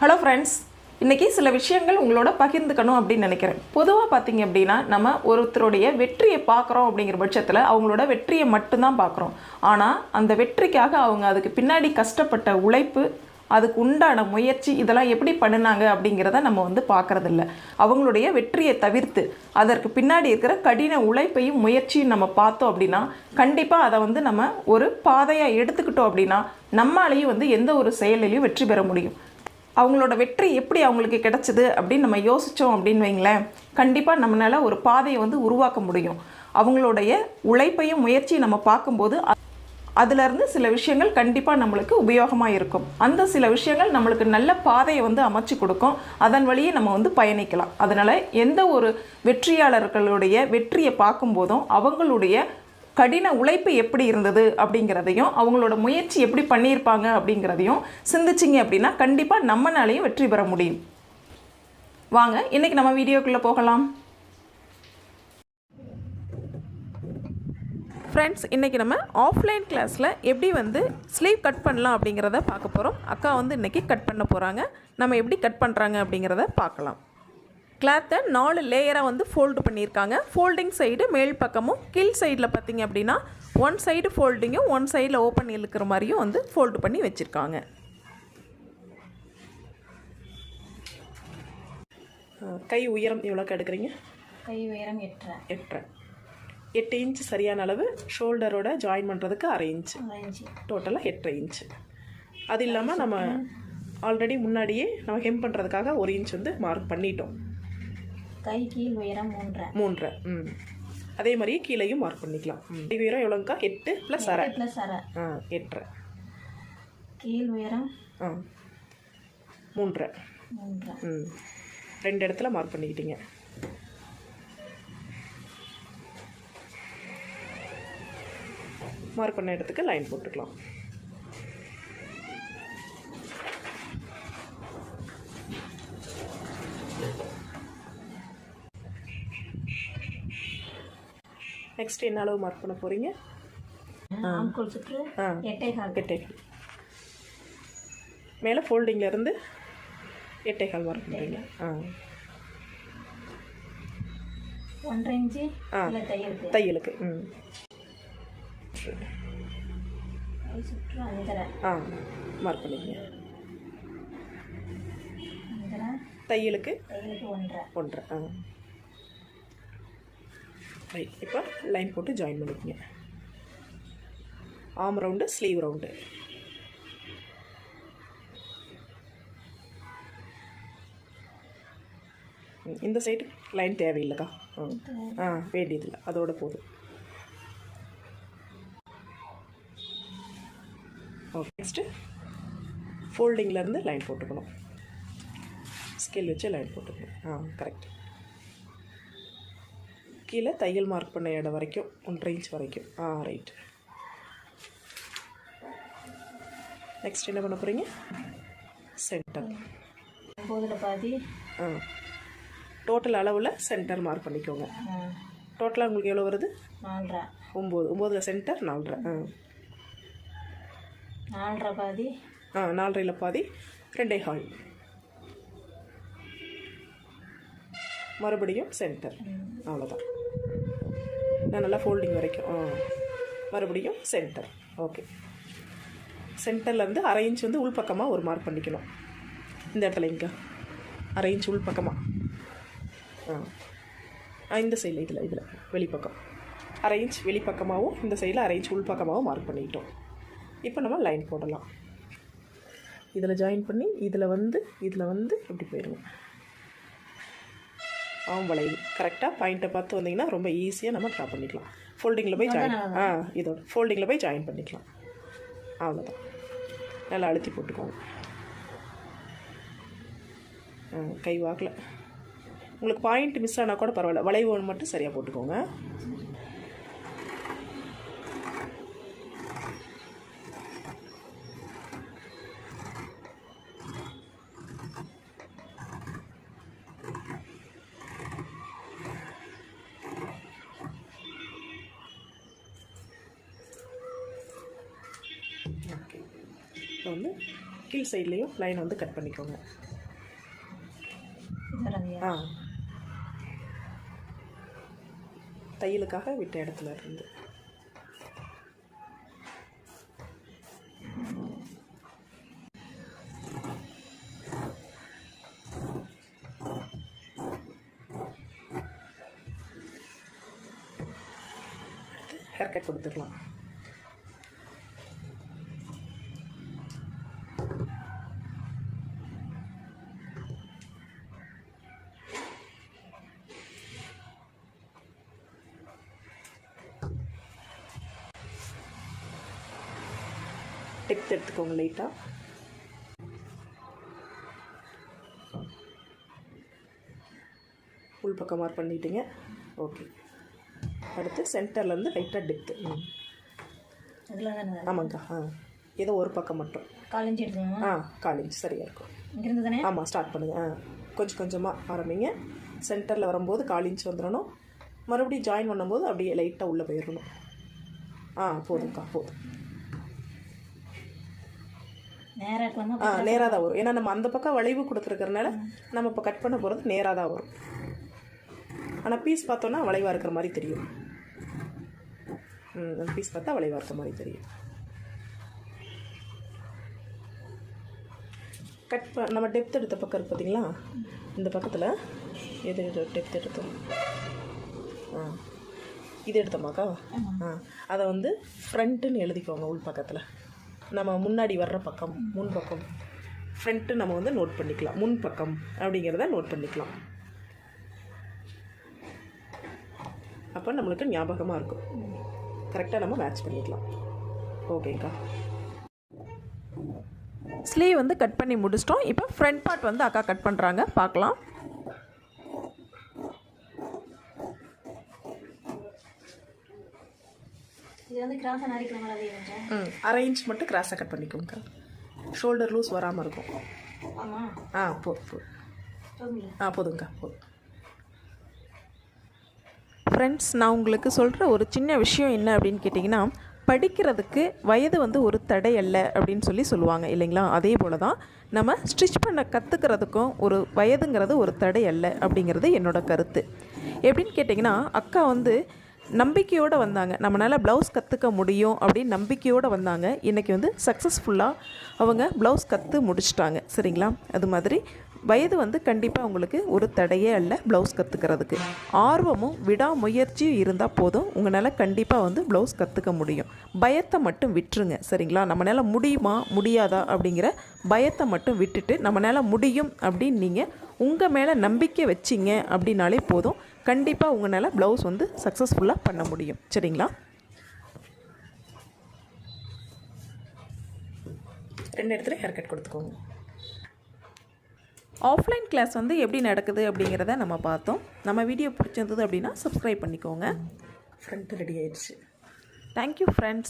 Hello friends, இன்றைக்கி சில விஷயங்கள் உங்களோட பகிர்ந்துக்கணும் அப்படின்னு நினைக்கிறேன். பொதுவாக பார்த்தீங்க அப்படின்னா நம்ம ஒருத்தருடைய வெற்றியை பார்க்குறோம் அப்படிங்கிற பட்சத்தில் அவங்களோட வெற்றியை மட்டும்தான் பார்க்குறோம். ஆனால் அந்த வெற்றிக்காக அவங்க அதுக்கு பின்னாடி கஷ்டப்பட்ட உழைப்பு, அதுக்கு உண்டான முயற்சி, இதெல்லாம் எப்படி பண்ணினாங்க அப்படிங்கிறத நம்ம பார்க்குறதில்ல. அவங்களுடைய வெற்றியை தவிர்த்து அதற்கு பின்னாடி இருக்கிற கடின உழைப்பையும் முயற்சியும் நம்ம பார்த்தோம் அப்படின்னா கண்டிப்பாக அதை நம்ம ஒரு பாதையாக எடுத்துக்கிட்டோம் அப்படின்னா நம்மளாலேயும் எந்த ஒரு செயலிலையும் வெற்றி பெற முடியும். அவங்களோட வெற்றி எப்படி அவங்களுக்கு கிடச்சிது அப்படின்னு நம்ம யோசித்தோம் அப்படின்னு வைங்களேன், கண்டிப்பாக நம்மளால் ஒரு பாதையை உருவாக்க முடியும். அவங்களுடைய உழைப்பையும் முயற்சியும் நம்ம பார்க்கும்போது அதிலிருந்து சில விஷயங்கள் கண்டிப்பாக நம்மளுக்கு உபயோகமாக இருக்கும். அந்த சில விஷயங்கள் நம்மளுக்கு நல்ல பாதையை அமைச்சு கொடுக்கும். அதன் வழியே நம்ம பயணிக்கலாம். அதனால் எந்த ஒரு வெற்றியாளர்களுடைய வெற்றியை பார்க்கும்போதும் அவங்களுடைய கடின உழைப்பு எப்படி இருந்தது அப்படிங்கிறதையும் அவங்களோட முயற்சி எப்படி பண்ணியிருப்பாங்க அப்படிங்கிறதையும் சிந்திச்சிங்க அப்படின்னா கண்டிப்பாக நம்மளாலையும் வெற்றி பெற முடியும். வாங்க இன்றைக்கி நம்ம வீடியோக்குள்ளே போகலாம். ஃப்ரெண்ட்ஸ், இன்றைக்கி நம்ம ஆஃப்லைன் கிளாஸில் எப்படி ஸ்லீவ் கட் பண்ணலாம் அப்படிங்கிறத பார்க்க போகிறோம். அக்கா இன்றைக்கி கட் பண்ண போகிறாங்க. நம்ம எப்படி கட் பண்ணுறாங்க அப்படிங்கிறத பார்க்கலாம். கிளாத்தை 4 லேயராக ஃபோல்டு பண்ணியிருக்காங்க. ஃபோல்டிங் சைடு மேல் பக்கமும் கீழ் சைடில் பார்த்திங்க அப்படின்னா 1 சைடு ஃபோல்டிங்கும் 1 சைடில் ஓப்பன் இழுக்கிற மாதிரியும் ஃபோல்டு பண்ணி வச்சுருக்காங்க. கை உயரம் எவ்வளோக்கு எடுக்கிறீங்க? கை உயரம் 8 இன்ச் சரியான அளவு. ஷோல்டரோட ஜாயின் பண்ணுறதுக்கு 1/2 இன்ச்சு, டோட்டலாக 8 இன்ச்சு. அது இல்லாமல் நம்ம ஆல்ரெடி முன்னாடியே நம்ம ஹெம் பண்ணுறதுக்காக 1 இன்ச் மார்க் பண்ணிட்டோம். கை கீழ் உயரம் 3.5. அதே மாதிரியே கீழையும் மார்க் பண்ணிக்கலாம். கை உயரம் எவ்வளோங்கக்கா? 8 + 1/2. 8.5. கீழ் உயரம் 3.5. 2 இடத்துல மார்க் பண்ணிக்கிட்டீங்க. மார்க் பண்ண இடத்துக்கு லைன் போட்டுக்கலாம். நெக்ஸ்ட் என்ன அளவு மார்க் பண்ண போகிறீங்க? ஆம்கோல் சுற்று 8.5. மேலே ஃபோல்டிங்லேருந்து 8.5 மார்க் பண்ணுறீங்க. 1.5 இன்ச்சு தையலுக்கு. சுற்று 5.5 மார்க் பண்ணிக்கங்க. தையலுக்கு 1.5. ரைட். இப்போ லைன் போட்டு ஜாயின் பண்ணிக்கங்க. Arm round, sleeve round. இந்த சைடு லைன் தேவையில்லைக்கா. வேண்டியதில்லை, அதோட போதும். ஓகே. நெக்ஸ்ட்டு ஃபோல்டிங்லேருந்து லைன் போட்டுக்கணும். ஸ்கேல் வச்சு லைன் போட்டுக்கணும். கரெக்ட். கீழே தையல் மார்க் பண்ண இடம் வரைக்கும் 1.5 இன்ச் வரைக்கும். ரைட். நெக்ஸ்ட் என்ன பண்ண போகிறீங்க? சென்டர். 9 பாதி. டோட்டல் அளவில் சென்டர் மார்க் பண்ணிக்கோங்க. டோட்டலாக உங்களுக்கு எவ்வளோ வருது? 4.5. 9 சென்டர் 4.5. 4.5 பாதி. 4.5 பாதி 2.5. மறுபடியும் சென்டர். அவ்வளோதான். நான் நல்லா ஃபோல்டிங் வரைக்கும். மறுபடியும் சென்டர். ஓகே. சென்டர்லேருந்து 1/2 இன்ச் உள்பக்கமாக ஒரு மார்க் பண்ணிக்கணும். இந்த இடத்துல இங்கே 1/2 இன்ச் உள்பக்கமாக. இந்த சைடில் இதில் வெளிப்பக்கம் 1/2 இன்ச் வெளிப்பக்கமாகவும் இந்த சைடில் 1/2 இன்ச் உள்பக்கமாகவும் மார்க் பண்ணிக்கிட்டோம். இப்போ நம்ம லைன் போடலாம். இதில் ஜாயின் பண்ணி இதில் இப்படி போயிடுங்க. வளைவு கரெக்டாக பாயிண்ட்டை பார்த்து வந்தீங்கன்னா ரொம்ப ஈஸியாக நம்ம ட்ரா பண்ணிக்கலாம். ஃபோல்டிங்கில் போய் இதோட ஃபோல்டிங்கில் போய் ஜாயின் பண்ணிக்கலாம். அவ்வளோதான். நல்லா அழுத்தி போட்டுக்கோங்க. கை வாக்கில் உங்களுக்கு பாயிண்ட் மிஸ் ஆனால் கூட பரவாயில்ல, வளைவு மட்டும் சரியாக போட்டுக்கோங்க. இப்போ கீழ் சைட்லேயும் லைன் வந்து கட் பண்ணிக்கோங்க. தையலுக்காக விட்ட இடத்துல இருந்து ஹேர் கட் கொடுத்துடலாம். டெப்த் எடுத்துக்கோங்க லைட்டாக. உள் பக்கம் மார்க் பண்ணிட்டீங்க. ஓகே, அடுத்து சென்டர்லேருந்து லைட்டாக டெப்த்து. ஆமாங்க்கா. ஏதோ ஒரு பக்கம் மட்டும் 4 இன்ச் எடுத்துக்கோங்க. 4 இன்ச் சரியாக இருக்கும். இங்கிருந்து தானே? ஆமாம், ஸ்டார்ட் பண்ணுங்கள். கொஞ்சம் கொஞ்சமாக ஆரம்பிங்க. சென்டரில் வரும்போது 4 இன்ச் வந்துடணும். மறுபடியும் ஜாயின் பண்ணும்போது அப்படியே லைட்டாக உள்ளே போயிடணும். போதும்க்கா, போதும். நேராக தான் வரும். ஏன்னா நம்ம அந்த பக்கம் வளைவு கொடுத்துருக்கறனால நம்ம இப்போ கட் பண்ண போகிறது நேராக தான் வரும். ஆனால் பீஸ் பார்த்தோன்னா வளைவாக இருக்கிற மாதிரி தெரியும். பீஸ் பார்த்தா வளைவாக இருக்கிற மாதிரி தெரியும். நம்ம டெப்த் எடுத்த பக்கம் இருக்கு பார்த்தீங்களா, இந்த பக்கத்தில் எது டெப்த் எடுத்தோம்? இது எடுத்தோமாக்கா? அதை வந்து ஃப்ரண்ட்டுன்னு எழுதிக்கோங்க. உள் பக்கத்தில் நம்ம முன்னாடி வர்ற பக்கம், முன் பக்கம். ஃப்ரண்ட்டு நம்ம வந்து நோட் பண்ணிக்கலாம். முன் பக்கம் அப்படிங்கிறத நோட் பண்ணிக்கலாம். அப்போ நம்மளுக்கு ஞாபகமாக இருக்கும். கரெக்டாக நம்ம மேட்ச் பண்ணிக்கலாம். ஓகேங்க்கா. ஸ்லீவ் வந்து கட் பண்ணி முடிச்சிட்டோம். இப்போ ஃப்ரண்ட் பார்ட் வந்து அக்கா கட் பண்ணுறாங்க, பார்க்கலாம். இது வந்து கிராஸாக நரிக்கலாமா? அரை இன்ச் மட்டும் கிராஸாக கட் பண்ணிக்கோங்க. ஷோல்டர் லூஸ் வராமல் இருக்கும். போதுங்கக்கா, போதும். ஃப்ரெண்ட்ஸ், நான் உங்களுக்கு சொல்கிற ஒரு சின்ன விஷயம் என்ன அப்படின்னு கேட்டிங்கன்னா, படிக்கிறதுக்கு வயது வந்து ஒரு தடை அல்ல அப்படின்னு சொல்லுவாங்க இல்லைங்களா? அதே போல் தான் நம்ம ஸ்டிச் பண்ண கற்றுக்கிறதுக்கும் ஒரு வயதுங்கிறது ஒரு தடை அல்ல அப்படிங்கிறது என்னோடய கருத்து. எப்படின்னு கேட்டிங்கன்னா, அக்கா வந்து நம்பிக்கையோடு வந்தாங்க. நம்மளால் ப்ளவுஸ் கற்றுக்க முடியும் அப்படின்னு நம்பிக்கையோடு வந்தாங்க. இன்றைக்கி வந்து சக்ஸஸ்ஃபுல்லாக அவங்க ப்ளவுஸ் கற்று முடிச்சிட்டாங்க. சரிங்களா? அது மாதிரி வயது வந்து கண்டிப்பாக உங்களுக்கு ஒரு தடையே அல்ல ப்ளவுஸ் கற்றுக்கிறதுக்கு. ஆர்வமும் விடாமுயற்சியும் இருந்தால் போதும், உங்களால் கண்டிப்பாக வந்து ப்ளவுஸ் கற்றுக்க முடியும். பயத்தை மட்டும் விட்டுருங்க. சரிங்களா? நம்மளால் முடியுமா முடியாதா அப்படிங்கிற பயத்தை மட்டும் விட்டுட்டு நம்மளால் முடியும் அப்படின்னு நீங்கள் உங்கள் மேலே நம்பிக்கை வச்சிங்க அப்படின்னாலே போதும், கண்டிப்பாக உங்களால் ப்ளவுஸ் வந்து சக்ஸஸ்ஃபுல்லாக பண்ண முடியும். சரிங்களா? 2 இடத்துல ஹேர் கட் கொடுத்துக்கோங்க. ஆஃப்லைன் கிளாஸ் வந்து எப்படி நடக்குது அப்படிங்கிறத நம்ம பார்த்தோம். நம்ம வீடியோ பிடிச்சிருந்தது அப்படின்னா சப்ஸ்கிரைப் பண்ணிக்கோங்க. ஃப்ரண்ட் ரெடி ஆயிடுச்சு. Thank you friends.